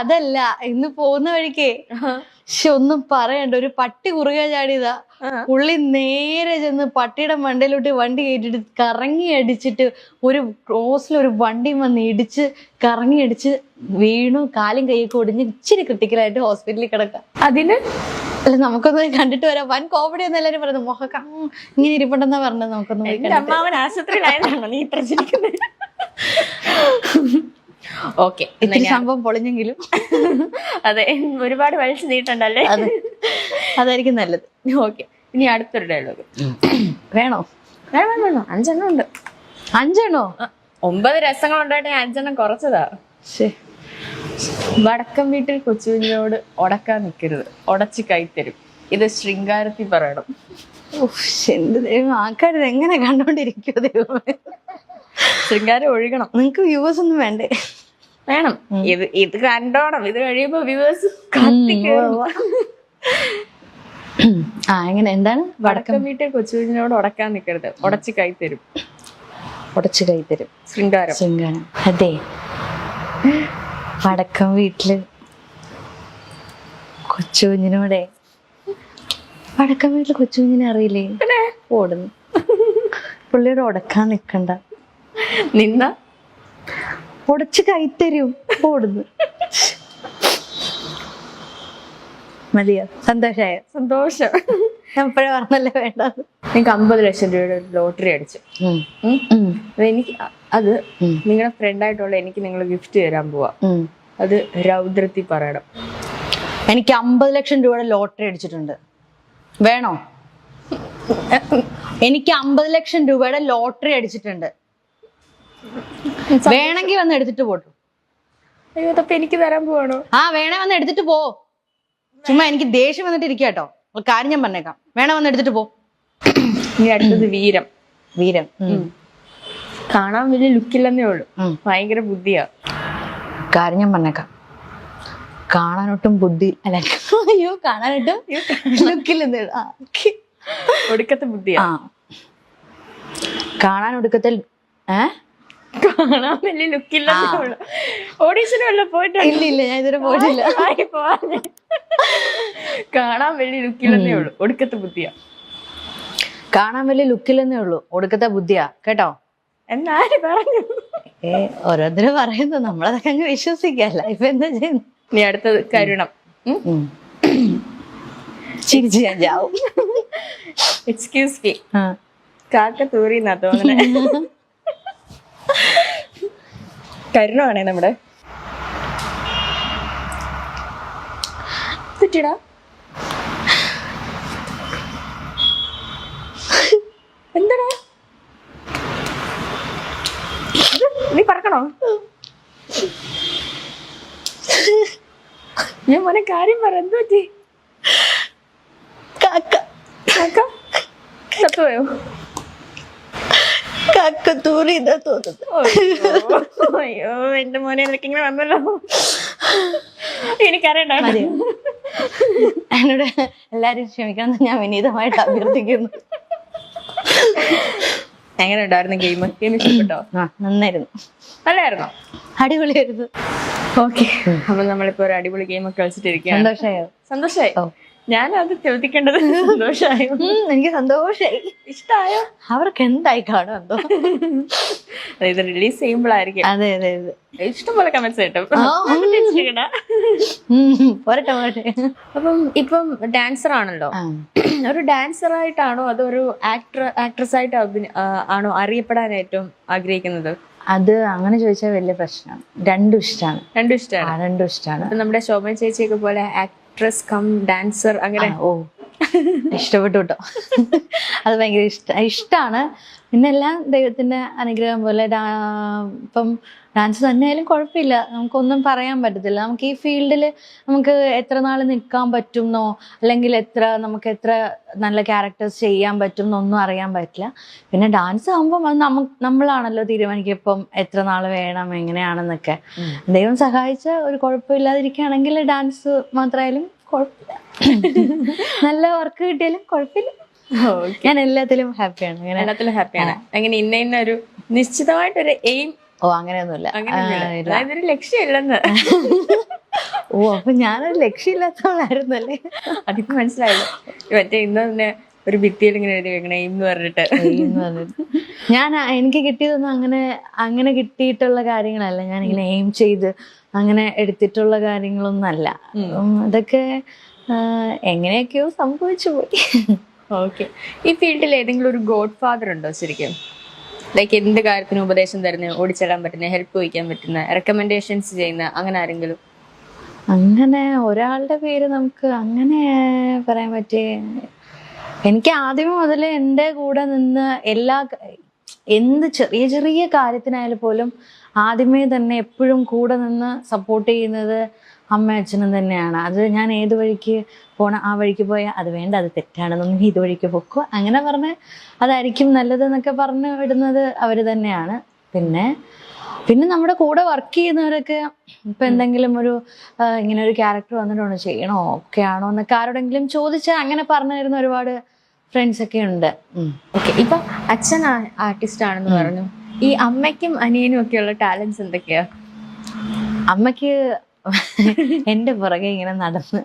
അതല്ല ഇന്ന് പോകുന്ന വഴിക്കേ പക്ഷെ ഒന്നും പറയണ്ട, ഒരു പട്ടി കുറുകെ ചാടിയതാ. പുള്ളി നേരെ ചെന്ന് പട്ടിയുടെ മണ്ടയിലോട്ട് വണ്ടി കയറ്റിട്ട് കറങ്ങി അടിച്ചിട്ട് ഒരു ക്രോസിൽ ഒരു വണ്ടി വന്ന് ഇടിച്ച് കറങ്ങി അടിച്ച് വീണു. കാലും കൈയൊക്കെ ഒടിഞ്ഞ് ഇച്ചിരി ക്രിട്ടിക്കലായിട്ട് ഹോസ്പിറ്റലിൽ കിടക്കാം. അതിന് അല്ല നമുക്കൊന്ന് കണ്ടിട്ട് വരാം. വൻ കോമഡി എന്ന് എല്ലാരും പറയുന്നത്. മൊഹക്ക ഇങ്ങനെ ഇരിപ്പുണ്ടെന്നാ പറഞ്ഞത്. നമുക്കൊന്ന് പോയി കണ്ടിട്ട്. അമ്മാവൻ ആശുപത്രിയിലായതാണോ നീ ഇത്ര ചിരിക്കുന്നത്? ഓക്കെ, ഇത്തിരി സംഭവം പൊളിഞ്ഞെങ്കിലും അതെ, ഒരുപാട് വലിച്ചു നീട്ടണ്ടല്ലേ? അതെ, അതായിരിക്കും നല്ലത്. ഓക്കെ, ഇനി അടുത്തൊരു ഡയലോഗ് വേണോ? വേണം വേണം, 5 ഉണ്ട്. 5 9 രസങ്ങളുണ്ടായിട്ട് ഞാൻ 5 കുറച്ചതാ. വടക്കം വീട്ടിൽ കൊച്ചുകുഞ്ഞിനോട് ഉടക്കാൻ നിൽക്കരുത്, ഉടച്ച് കൈത്തരും. ഇത് ശൃംഗാരത്തിൽ പറയണം. എന്റെ ദൈവം, ആൾക്കാർ എങ്ങനെ കണ്ടോണ്ടിരിക്കോ ദൈവമേ. ശൃംഗാരം ഒഴുകണം. നിങ്ങക്ക് വ്യൂവേഴ്സ് ഒന്നും വേണ്ടേ? വേണം. ഇത് കണ്ടോണം. ഇത് കഴിയുമ്പോ വ്യൂവേഴ്സ് എങ്ങനെ എന്താണ്? വടക്കം വീട്ടിൽ കൊച്ചുകുഞ്ഞിനോട് ഉടക്കാൻ നിൽക്കരുത്, ഉടച്ച് കൈത്തരും. ഉടച്ച് കൈത്തരും ശൃംഗാരം. ശൃംഗാരം. അതെ, വടക്കം വീട്ടില് കൊച്ചുകുഞ്ഞിനോടെ, വടക്കം വീട്ടില് കൊച്ചുകുഞ്ഞിനെ അറിയില്ലേ? ഓടുന്നു. പുള്ളിയോട് ഉടക്കാൻ നിക്കണ്ട, നിന്ന ഉടച്ച് കൈത്തരും. ഓടുന്നു. മതിയോ? സന്തോഷായോ? സന്തോഷം. ഞാൻ ഇപ്പഴേ പറഞ്ഞല്ലേ വേണ്ടത്. എനിക്ക് 50 ലക്ഷം രൂപയുടെ ലോട്ടറി അടിച്ചു. എനിക്ക് അത് നിങ്ങളുടെ ഫ്രണ്ടായിട്ടുള്ള എനിക്ക് നിങ്ങൾ ഗിഫ്റ്റ് തരാൻ പോവാ. അത് രൗദ്രത്തിൽ പറയണം. എനിക്ക് 50 ലക്ഷം രൂപയുടെ ലോട്ടറി അടിച്ചിട്ടുണ്ട്. വേണോ? എനിക്ക് 50 ലക്ഷം രൂപയുടെ ലോട്ടറി അടിച്ചിട്ടുണ്ട്. വേണമെങ്കിൽ വന്ന് എടുത്തിട്ട് പോട്ടു. അയ്യോ, അപ്പൊ എനിക്ക് തരാൻ പോവാണോ? വേണേ വന്ന് എടുത്തിട്ട് പോ. ചുമ്മാ എനിക്ക് ദേഷ്യം വന്നിട്ട് ഇരിക്കാട്ടോ. കാര്യം ഞാൻ പറഞ്ഞേക്കാം. വേണേ വന്ന് എടുത്തിട്ട് പോ. ഇനി അടുത്തത് വീരം. വീരം. കാണാൻ വലിയ ലുക്കില്ലെന്നേ ഉള്ളു, ഭയങ്കര ബുദ്ധിയാ. കാര്യം ഞാൻ പറഞ്ഞേക്കാം. കാണാനൊട്ടും ബുദ്ധി അല്ല, അയ്യോ കാണാനൊട്ടും ലുക്കില്ലെന്നേ ഉള്ളു. ഒടുക്കത്തെ ബുദ്ധിയാ. കാണാൻ ഒടുക്കത്തിൽ കാണാൻ വലിയ ലുക്കില്ലെന്നേ ഉള്ളു. ഓഡീഷന് വല്ല പോയിട്ടില്ല? ഇല്ല, ഞാൻ ഇതുവരെ പോയിട്ടില്ല. കാണാൻ വലിയ ലുക്കില്ലെന്നേ ഉള്ളു, ഒടുക്കത്തെ ബുദ്ധിയാ. കാണാൻ വലിയ ലുക്കില്ലെന്നേ ഉള്ളൂ, ഒടുക്കത്തെ ബുദ്ധിയാ. കേട്ടോ? എന്നാര് പറഞ്ഞു? ഓരോരുത്തരും പറയുന്നു, നമ്മളതൊക്കെ അങ്ങ് വിശ്വസിക്കല്ല. ഇപ്പൊ എന്താ ചെയ്യുന്നു? നീ അടുത്തത് കരുണം. ചിരിച്ച് ഞാൻ ചാവും. എക്സ്ക്യൂസ് മീ, കാക്ക തൂറിന്നാ തോന്നണേ. കരുണമാണേ നമ്മുടെ. തെറ്റിടാ. എന്താടാ നീ പറക്കണോ? ഞാൻ മോനെ കാര്യം പറ. എന്ത് പറ്റി? കാക്ക ചത്തുപോയോ? കാക്ക തൂറിന്നാ തോന്നുന്നു. അയ്യോ എന്റെ മോനെ, നിനക്ക് ഇങ്ങനെ വന്നല്ലോ. എനിക്കറിയണ്ട. എന്നോട് എല്ലാരും ക്ഷമിക്കണം, ഞാൻ വിനീതമായിട്ട് അഭ്യർത്ഥിക്കുന്നു. എങ്ങനെ ഉണ്ടായിരുന്നു ഗെയിം? ഇഷ്ടപ്പെട്ടോ? നന്നായിരുന്നു. നല്ലായിരുന്നോ? അടിപൊളിയായിരുന്നു. ഓക്കെ, അപ്പൊ നമ്മളിപ്പോ ഒരു അടിപൊളി ഗെയിം ഒക്കെ കളിച്ചിട്ടിരിക്കുകയാണ്. സന്തോഷായോ? സന്തോഷായി. ഞാൻ അത് ചോദിക്കേണ്ടത് സന്തോഷായോ? എനിക്ക് സന്തോഷായി. ഇഷ്ടായോ? അവർക്ക് എന്തായി കാണും എന്തോ. ഇത് റിലീസ് ചെയ്യുമ്പോഴായിരിക്കും. അതെ അതെ അതെ, ഇഷ്ടംപോലെ കമന്റ്സ് കിട്ടും. പോരട്ടെ. അപ്പം ഇപ്പം ഡാൻസർ ആണല്ലോ. ഒരു ഡാൻസർ ആയിട്ടാണോ അതോ ഒരു ആക്ട്രസ് ആയിട്ട് ആണോ അറിയപ്പെടാൻ ഏറ്റവും ആഗ്രഹിക്കുന്നത്? അത് അങ്ങനെ ചോദിച്ചാൽ വലിയ പ്രശ്നമാണ്. രണ്ടും ഇഷ്ടമാണ്. രണ്ടും ഇഷ്ടമാണ്. അപ്പൊ നമ്മുടെ ശോഭന ചേച്ചിയൊക്കെ പോലെ ആക്ട്രസ് കം ഡാൻസർ അങ്ങനെ? ഇഷ്ടപ്പെട്ടു കേട്ടോ. അത് ഭയങ്കര ഇഷ്ടമാണ്. പിന്നെ എല്ലാം ദൈവത്തിന്റെ അനുഗ്രഹം പോലെ. ഇപ്പം ഡാൻസ് തന്നെയായാലും കുഴപ്പമില്ല, നമുക്കൊന്നും പറയാൻ പറ്റത്തില്ല. നമുക്ക് ഈ ഫീൽഡിൽ നമുക്ക് എത്ര നാൾ നിൽക്കാൻ പറ്റുമെന്നോ അല്ലെങ്കിൽ നമുക്ക് എത്ര നല്ല ക്യാരക്ടേഴ്സ് ചെയ്യാൻ പറ്റും എന്നൊന്നും അറിയാൻ പറ്റില്ല. പിന്നെ ഡാൻസ് ആകുമ്പം അത് നമ്മളാണല്ലോ തീരുമാനിക്കുക ഇപ്പം എത്ര നാൾ വേണം എങ്ങനെയാണെന്നൊക്കെ. ദൈവം സഹായിച്ച ഒരു കുഴപ്പമില്ലാതിരിക്കുകയാണെങ്കിൽ ഡാൻസ് മാത്രമായാലും കുഴപ്പമില്ല. നല്ല വർക്ക് കിട്ടിയാലും കുഴപ്പമില്ല. ഞാൻ എല്ലാത്തിലും ഹാപ്പിയാണ്. അങ്ങനെ ഇന്ന ഒരു നിശ്ചിതമായിട്ടൊരു എയിം അങ്ങനെയൊന്നുമില്ല. ലക്ഷ്യമില്ലെന്ന് ഓ അപ്പൊ ഞാനൊരു ലക്ഷ്യമില്ലാത്തവളായിരുന്നല്ലേ. അതിപ്പോ മനസ്സിലായല്ലോ. മറ്റേ ഇന്ന് തന്നെ ഒരു ഭിത്തിയിൽ ഇങ്ങനെ എഴുതി വെക്കണേ എന്ന് പറഞ്ഞിട്ട്. ഞാൻ എനിക്ക് കിട്ടിയതൊന്നും അങ്ങനെ കിട്ടിയിട്ടുള്ള കാര്യങ്ങളല്ല. ഞാൻ ഇങ്ങനെ എയിം ചെയ്ത് അങ്ങനെ എടുത്തിട്ടുള്ള കാര്യങ്ങളൊന്നും അല്ല. അതൊക്കെ എങ്ങനെയൊക്കെയോ സംഭവിച്ചു പോയി. ഓക്കെ. ഈ ഫീൽഡിൽ ഏതെങ്കിലും ഒരു ഗോഡ് ഫാദർ ഉണ്ടോ ശരിക്കും? ലൈക്ക് എന്ത് കാര്യത്തിനും ഉപദേശം തരുന്ന, ഓടിച്ചെല്ലാൻ പറ്റുന്ന, ഹെൽപ്പ് വഹിക്കാൻ പറ്റുന്ന, റെക്കമെൻഡേഷൻസ് ചെയ്യുന്ന അങ്ങനെ ആരെങ്കിലും? അങ്ങനെ ഒരാളുടെ പേര് നമുക്ക് അങ്ങനെ പറയാൻ പറ്റിയ, എനിക്ക് ആദ്യമേ മുതൽ എൻ്റെ കൂടെ നിന്ന് എന്ത് ചെറിയ ചെറിയ കാര്യത്തിനായാലും പോലും ആദ്യമേ തന്നെ എപ്പോഴും കൂടെ നിന്ന് സപ്പോർട്ട് ചെയ്യുന്നത് അമ്മ അച്ഛനും തന്നെയാണ്. അത് ഞാൻ ഏത് വഴിക്ക് പോണ ആ വഴിക്ക് പോയാൽ അത് വേണ്ട, അത് തെറ്റാണെന്നൊന്നും ഇത് വഴിക്ക് പൊക്കോ അങ്ങനെ പറഞ്ഞ് അതായിരിക്കും നല്ലതെന്നൊക്കെ പറഞ്ഞു വിടുന്നത് അവർ തന്നെയാണ്. പിന്നെ നമ്മുടെ കൂടെ വർക്ക് ചെയ്യുന്നവരൊക്കെ ഇപ്പൊ എന്തെങ്കിലും ഒരു ഇങ്ങനെ ഒരു ക്യാരക്ടർ വന്നിട്ടാണോ ചെയ്യണോ ഒക്കെ ആണോ എന്നൊക്കെ ആരോടെങ്കിലും ചോദിച്ചാൽ അങ്ങനെ പറഞ്ഞു തരുന്ന ഒരുപാട് ഫ്രണ്ട്സ് ഒക്കെ ഉണ്ട്. ഓക്കെ. ഇപ്പൊ അച്ഛൻ ആർട്ടിസ്റ്റ് ആണെന്ന് പറഞ്ഞു. ഈ അമ്മയ്ക്കും അനിയനും ഒക്കെയുള്ള ടാലൻസ് എന്തൊക്കെയാ? അമ്മയ്ക്ക് എൻ്റെ പുറകെ ഇങ്ങനെ നടന്ന്